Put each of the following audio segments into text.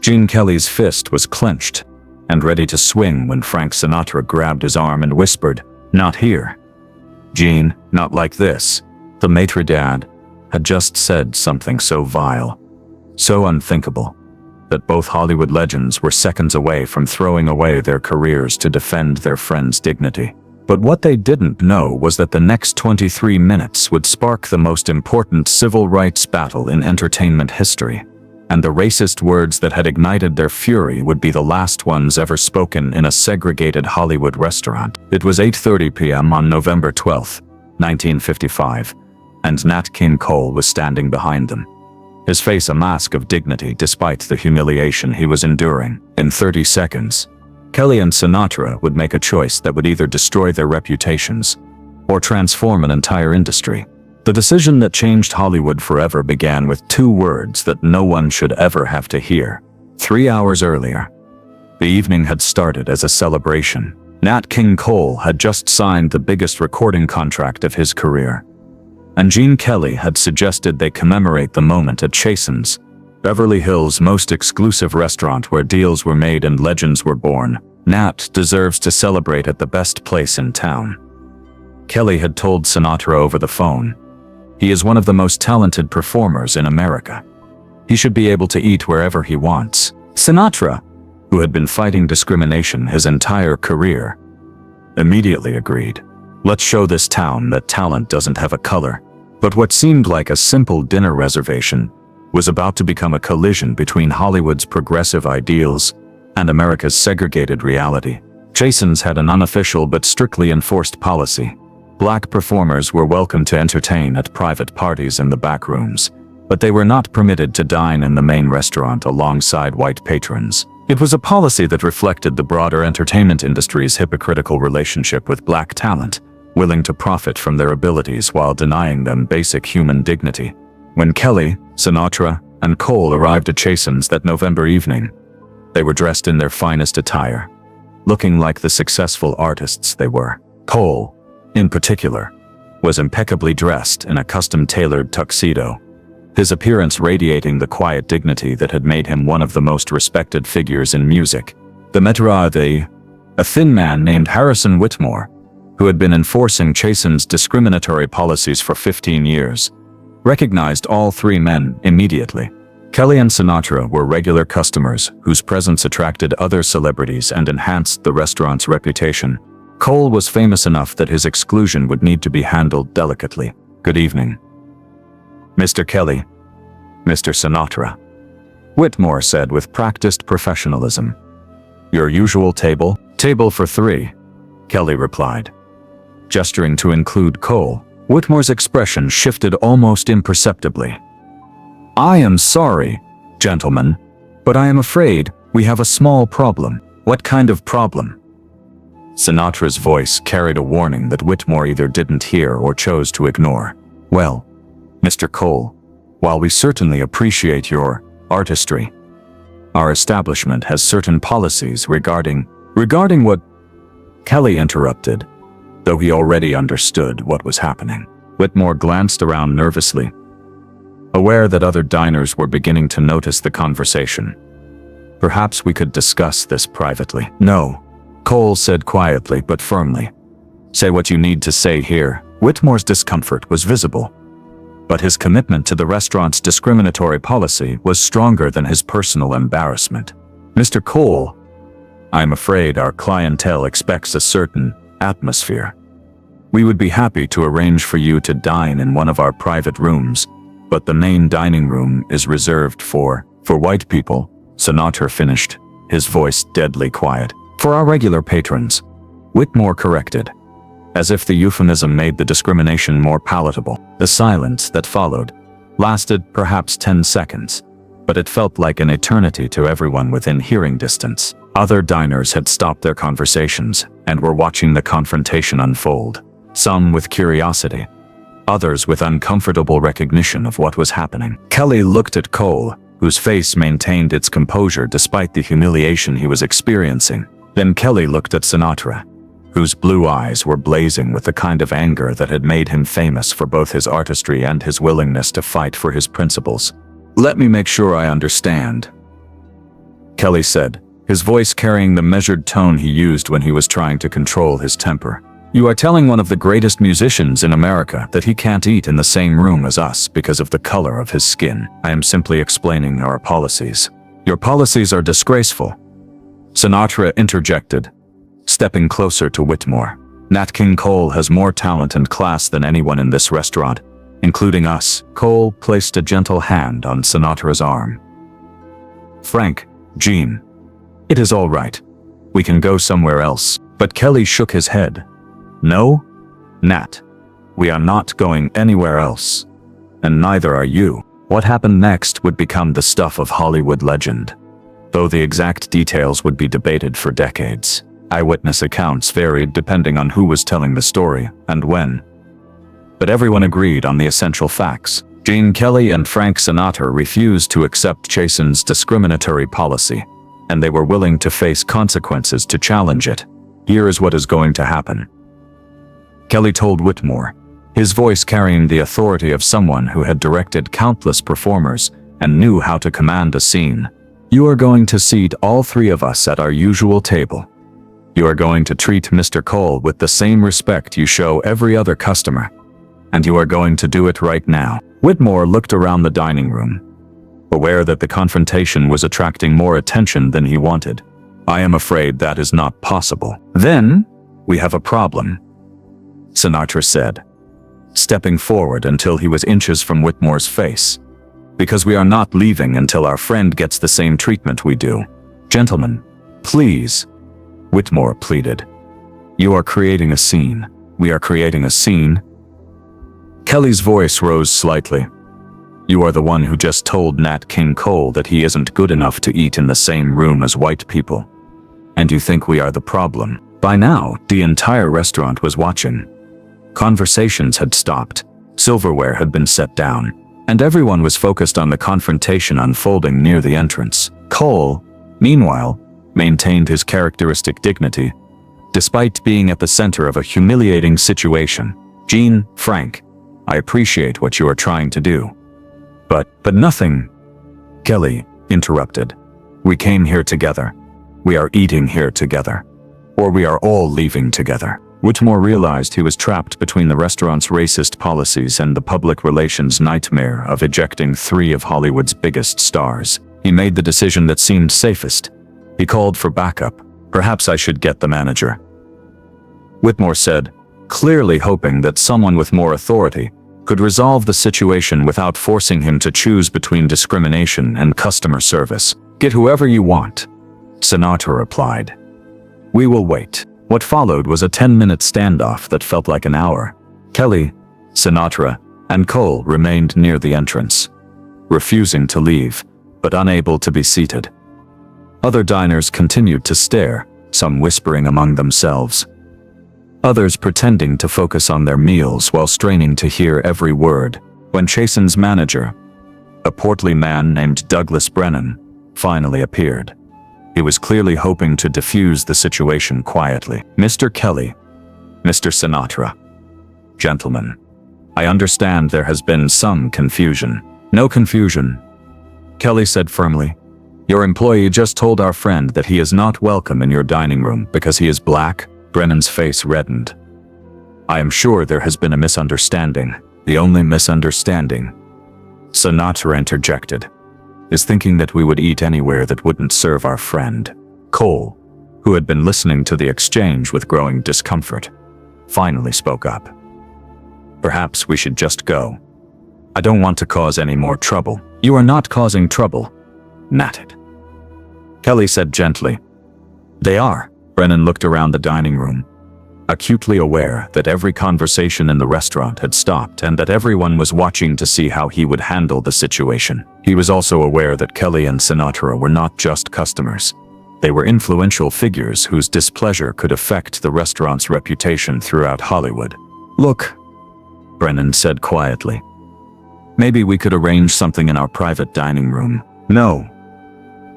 Gene Kelly's fist was clenched and ready to swing when Frank Sinatra grabbed his arm and whispered, "Not here. Gene, not like this." The maître dad had just said something so vile, so unthinkable, that both Hollywood legends were seconds away from throwing away their careers to defend their friend's dignity. But what they didn't know was that the next 23 minutes would spark the most important civil rights battle in entertainment history, and the racist words that had ignited their fury would be the last ones ever spoken in a segregated Hollywood restaurant. It was 8:30 p.m. on November 12, 1955, and Nat King Cole was standing behind them, his face a mask of dignity despite the humiliation he was enduring. In 30 seconds, Kelly and Sinatra would make a choice that would either destroy their reputations or transform an entire industry. The decision that changed Hollywood forever began with two words that no one should ever have to hear. 3 hours earlier, the evening had started as a celebration. Nat King Cole had just signed the biggest recording contract of his career, and Gene Kelly had suggested they commemorate the moment at Chasen's, Beverly Hills' most exclusive restaurant where deals were made and legends were born. Nat deserves to celebrate at the best place in town. Kelly had told Sinatra over the phone, "He is one of the most talented performers in America. He should be able to eat wherever he wants." Sinatra, who had been fighting discrimination his entire career, immediately agreed. "Let's show this town that talent doesn't have a color." But what seemed like a simple dinner reservation was about to become a collision between Hollywood's progressive ideals and America's segregated reality. Chasen's had an unofficial but strictly enforced policy. Black performers were welcome to entertain at private parties in the back rooms, but they were not permitted to dine in the main restaurant alongside white patrons. It was a policy that reflected the broader entertainment industry's hypocritical relationship with black talent, willing to profit from their abilities while denying them basic human dignity. When Kelly, Sinatra, and Cole arrived at Chasen's that November evening, they were dressed in their finest attire, looking like the successful artists they were. Cole, in particular, was impeccably dressed in a custom-tailored tuxedo, his appearance radiating the quiet dignity that had made him one of the most respected figures in music. The maître, a thin man named Harrison Whitmore, who had been enforcing Chasen's discriminatory policies for 15 years, recognized all three men immediately. Kelly and Sinatra were regular customers whose presence attracted other celebrities and enhanced the restaurant's reputation. Cole was famous enough that his exclusion would need to be handled delicately. "Good evening, Mr. Kelly, Mr. Sinatra," Whitmore said with practiced professionalism. "Your usual table?" "Table for 3, Kelly replied. Gesturing to include Cole, Whitmore's expression shifted almost imperceptibly. "I am sorry, gentlemen, but I am afraid we have a small problem." "What kind of problem?" Sinatra's voice carried a warning that Whitmore either didn't hear or chose to ignore. "Well, Mr. Cole, while we certainly appreciate your artistry, our establishment has certain policies regarding what?" Kelly interrupted, though he already understood what was happening. Whitmore glanced around nervously, aware that other diners were beginning to notice the conversation. "Perhaps we could discuss this privately." "No," Cole said quietly but firmly. "Say what you need to say here." Whitmore's discomfort was visible, but his commitment to the restaurant's discriminatory policy was stronger than his personal embarrassment. "Mr. Cole, I'm afraid our clientele expects a certain atmosphere. We would be happy to arrange for you to dine in one of our private rooms, but the main dining room is reserved for white people," Sinatra finished, his voice deadly quiet. "For our regular patrons," Whitmore corrected, as if the euphemism made the discrimination more palatable. The silence that followed lasted perhaps 10 seconds, but it felt like an eternity to everyone within hearing distance. Other diners had stopped their conversations and were watching the confrontation unfold, some with curiosity, others with uncomfortable recognition of what was happening. Kelly looked at Cole, whose face maintained its composure despite the humiliation he was experiencing. Then Kelly looked at Sinatra, whose blue eyes were blazing with the kind of anger that had made him famous for both his artistry and his willingness to fight for his principles. "Let me make sure I understand. Kelly said, his voice carrying the measured tone he used when he was trying to control his temper. You are telling one of the greatest musicians in America that he can't eat in the same room as us because of the color of his skin. I am simply explaining our policies. Your policies are disgraceful. Sinatra interjected, stepping closer to Whitmore. Nat King Cole has more talent and class than anyone in this restaurant, including us. Cole placed a gentle hand on Sinatra's arm. Frank, Jean, it is all right. We can go somewhere else. But Kelly shook his head. No, Nat, we are not going anywhere else. And neither are you. What happened next would become the stuff of Hollywood legend, though the exact details would be debated for decades. Eyewitness accounts varied depending on who was telling the story and when. But everyone agreed on the essential facts. Jean, Kelly and Frank Sinatra refused to accept Chasen's discriminatory policy, and they were willing to face consequences to challenge it. Here is what is going to happen. Kelly told Whitmore, his voice carrying the authority of someone who had directed countless performers and knew how to command a scene. You are going to seat all three of us at our usual table. You are going to treat Mr. Cole with the same respect you show every other customer. And you are going to do it right now. Whitmore looked around the dining room, aware that the confrontation was attracting more attention than he wanted. I am afraid that is not possible. Then, we have a problem, Sinatra said, stepping forward until he was inches from Whitmore's face. Because we are not leaving until our friend gets the same treatment we do. Gentlemen, please, Whitmore pleaded. You are creating a scene. We are creating a scene. Kelly's voice rose slightly. You are the one who just told Nat King Cole that he isn't good enough to eat in the same room as white people. And you think we are the problem. By now, the entire restaurant was watching. Conversations had stopped, silverware had been set down, and everyone was focused on the confrontation unfolding near the entrance. Cole, meanwhile, maintained his characteristic dignity, despite being at the center of a humiliating situation. Jean, Frank, I appreciate what you are trying to do. But nothing. Kelly interrupted. We came here together. We are eating here together. Or we are all leaving together. Whitmore realized he was trapped between the restaurant's racist policies and the public relations nightmare of ejecting three of Hollywood's biggest stars. He made the decision that seemed safest. He called for backup. Perhaps I should get the manager, Whitmore said, clearly hoping that someone with more authority could resolve the situation without forcing him to choose between discrimination and customer service. Get whoever you want, Sinatra replied. We will wait. What followed was a 10-minute standoff that felt like an hour. Kelly, Sinatra, and Cole remained near the entrance, refusing to leave, but unable to be seated. Other diners continued to stare, some whispering among themselves, others pretending to focus on their meals while straining to hear every word. When Chasen's manager, a portly man named Douglas Brennan, finally appeared. He was clearly hoping to diffuse the situation quietly. Mr. Kelly, Mr. Sinatra. Gentlemen, I understand there has been some confusion. No confusion, Kelly said firmly. Your employee just told our friend that he is not welcome in your dining room because he is black. Brennan's face reddened. I am sure there has been a misunderstanding. The only misunderstanding, Sinatra interjected, is thinking that we would eat anywhere that wouldn't serve our friend. Cole, who had been listening to the exchange with growing discomfort, finally spoke up. Perhaps we should just go. I don't want to cause any more trouble. You are not causing trouble, Nat. Kelly said gently. They are. Brennan looked around the dining room, acutely aware that every conversation in the restaurant had stopped and that everyone was watching to see how he would handle the situation. He was also aware that Kelly and Sinatra were not just customers. They were influential figures whose displeasure could affect the restaurant's reputation throughout Hollywood. Look, Brennan said quietly. Maybe we could arrange something in our private dining room. No,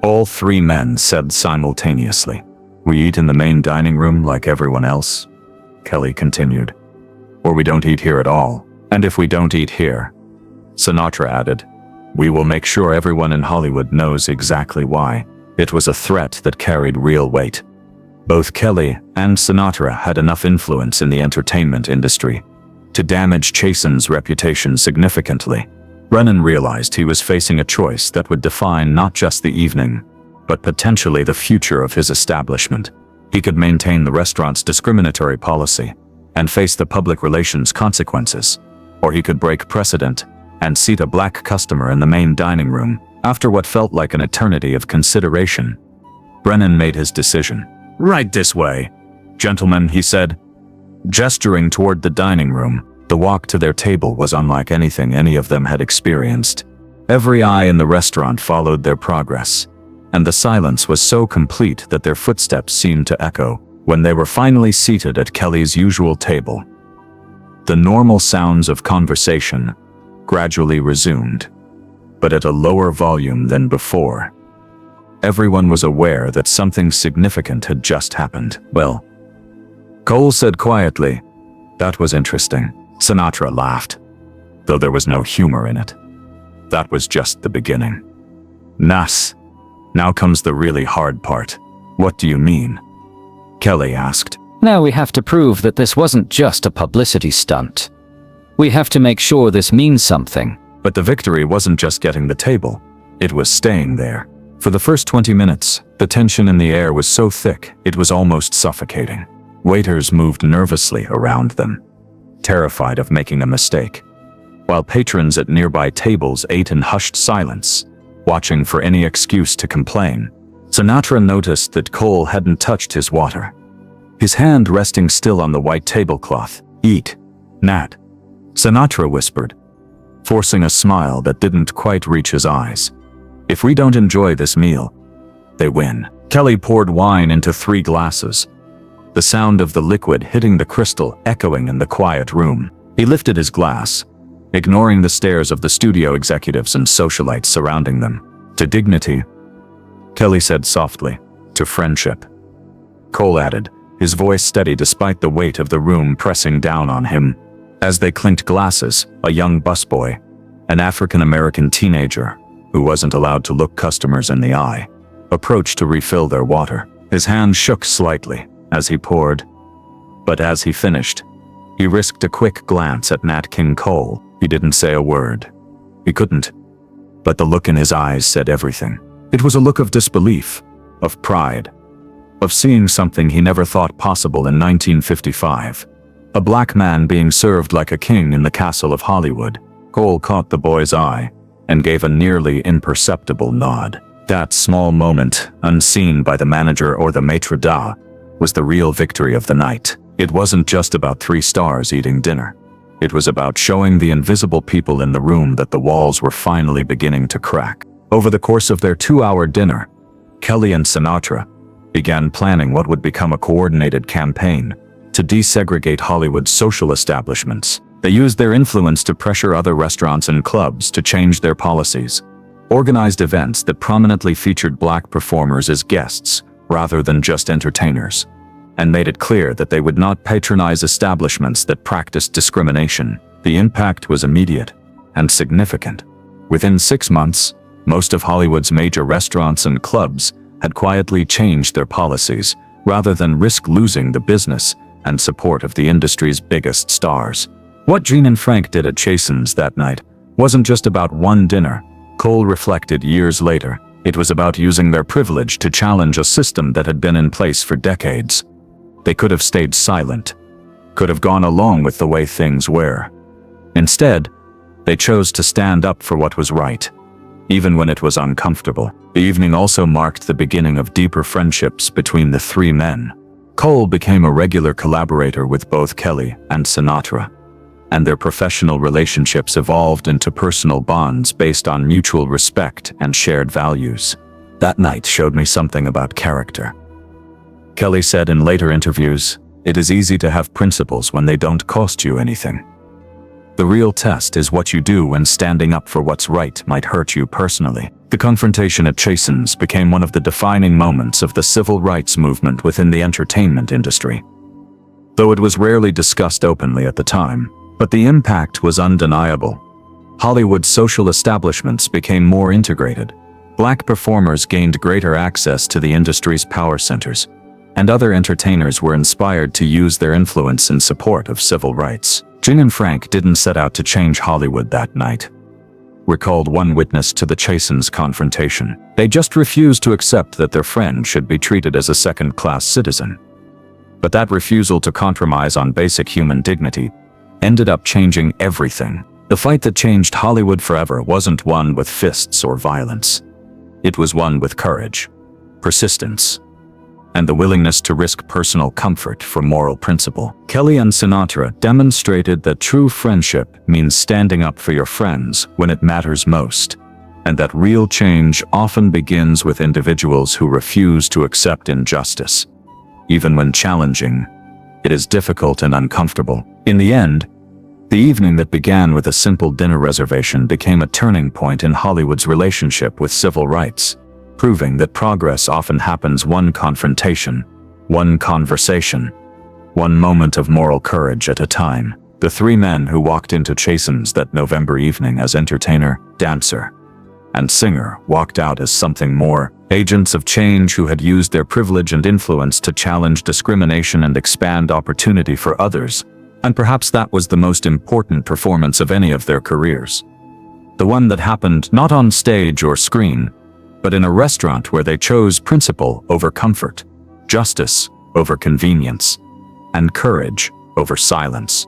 all three men said simultaneously. We eat in the main dining room like everyone else, Kelly continued. Or we don't eat here at all. And if we don't eat here, Sinatra added, we will make sure everyone in Hollywood knows exactly why. It was a threat that carried real weight. Both Kelly and Sinatra had enough influence in the entertainment industry to damage Chasen's reputation significantly. Brennan realized he was facing a choice that would define not just the evening, but potentially the future of his establishment. He could maintain the restaurant's discriminatory policy and face the public relations consequences, or he could break precedent and seat a black customer in the main dining room. After what felt like an eternity of consideration, Brennan made his decision. "Right this way, gentlemen," he said, gesturing toward the dining room. The walk to their table was unlike anything any of them had experienced. Every eye in the restaurant followed their progress, and the silence was so complete that their footsteps seemed to echo. When they were finally seated at Kelly's usual table, the normal sounds of conversation gradually resumed, but at a lower volume than before. Everyone was aware that something significant had just happened. "Well," Cole said quietly, "that was interesting." Sinatra laughed, though there was no humor in it. "That was just the beginning. Nas, now comes the really hard part." "What do you mean?" Kelly asked. "Now we have to prove that this wasn't just a publicity stunt. We have to make sure this means something." But the victory wasn't just getting the table, it was staying there. For the first 20 minutes, the tension in the air was so thick it was almost suffocating. Waiters moved nervously around them, terrified of making a mistake, while patrons at nearby tables ate in hushed silence, watching for any excuse to complain. Sinatra noticed that Cole hadn't touched his water, his hand resting still on the white tablecloth. "Eat, Nat," Sinatra whispered, forcing a smile that didn't quite reach his eyes. "If we don't enjoy this meal, they win." Kelly poured wine into 3 glasses, the sound of the liquid hitting the crystal echoing in the quiet room. He lifted his glass, ignoring the stares of the studio executives and socialites surrounding them. "To dignity," Kelly said softly. "To friendship," Cole added, his voice steady despite the weight of the room pressing down on him. As they clinked glasses, a young busboy, an African-American teenager who wasn't allowed to look customers in the eye, approached to refill their water. His hand shook slightly as he poured, but as he finished, he risked a quick glance at Nat King Cole. He didn't say a word. He couldn't, but the look in his eyes said everything. It was a look of disbelief, of pride, of seeing something he never thought possible in 1955. A black man being served like a king in the castle of Hollywood. Cole caught the boy's eye and gave a nearly imperceptible nod. That small moment, unseen by the manager or the maître d', was the real victory of the night. It wasn't just about 3 stars eating dinner. It was about showing the invisible people in the room that the walls were finally beginning to crack. Over the course of their 2-hour dinner, Kelly and Sinatra began planning what would become a coordinated campaign to desegregate Hollywood's social establishments. They used their influence to pressure other restaurants and clubs to change their policies, organized events that prominently featured black performers as guests rather than just entertainers, and made it clear that they would not patronize establishments that practiced discrimination. The impact was immediate and significant. Within 6 months, most of Hollywood's major restaurants and clubs had quietly changed their policies rather than risk losing the business and support of the industry's biggest stars. What Gene and Frank did at Chasen's that night wasn't just about one dinner, Cole reflected years later. It was about using their privilege to challenge a system that had been in place for decades. They could have stayed silent, could have gone along with the way things were. Instead, they chose to stand up for what was right, even when it was uncomfortable. The evening also marked the beginning of deeper friendships between the 3 men. Cole became a regular collaborator with both Kelly and Sinatra, and their professional relationships evolved into personal bonds based on mutual respect and shared values. "That night showed me something about character," Kelly said in later interviews. "It is easy to have principles when they don't cost you anything. The real test is what you do when standing up for what's right might hurt you personally." The confrontation at Chasen's became one of the defining moments of the civil rights movement within the entertainment industry. Though it was rarely discussed openly at the time, but the impact was undeniable. Hollywood's social establishments became more integrated, Black performers gained greater access to the industry's power centers, and other entertainers were inspired to use their influence in support of civil rights. Kelly and Frank didn't set out to change Hollywood that night, recalled one witness to the Chasen's confrontation. They just refused to accept that their friend should be treated as a second-class citizen. But that refusal to compromise on basic human dignity ended up changing everything. The fight that changed Hollywood forever wasn't won with fists or violence. It was won with courage, persistence, and the willingness to risk personal comfort for moral principle. Kelly and Sinatra demonstrated that true friendship means standing up for your friends when it matters most, and that real change often begins with individuals who refuse to accept injustice. Even when challenging, it is difficult and uncomfortable. In the end, the evening that began with a simple dinner reservation became a turning point in Hollywood's relationship with civil rights, proving that progress often happens one confrontation, one conversation, one moment of moral courage at a time. The three men who walked into Chasen's that November evening as entertainer, dancer, and singer walked out as something more, agents of change who had used their privilege and influence to challenge discrimination and expand opportunity for others. And perhaps that was the most important performance of any of their careers. The one that happened not on stage or screen, but in a restaurant where they chose principle over comfort, justice over convenience, and courage over silence.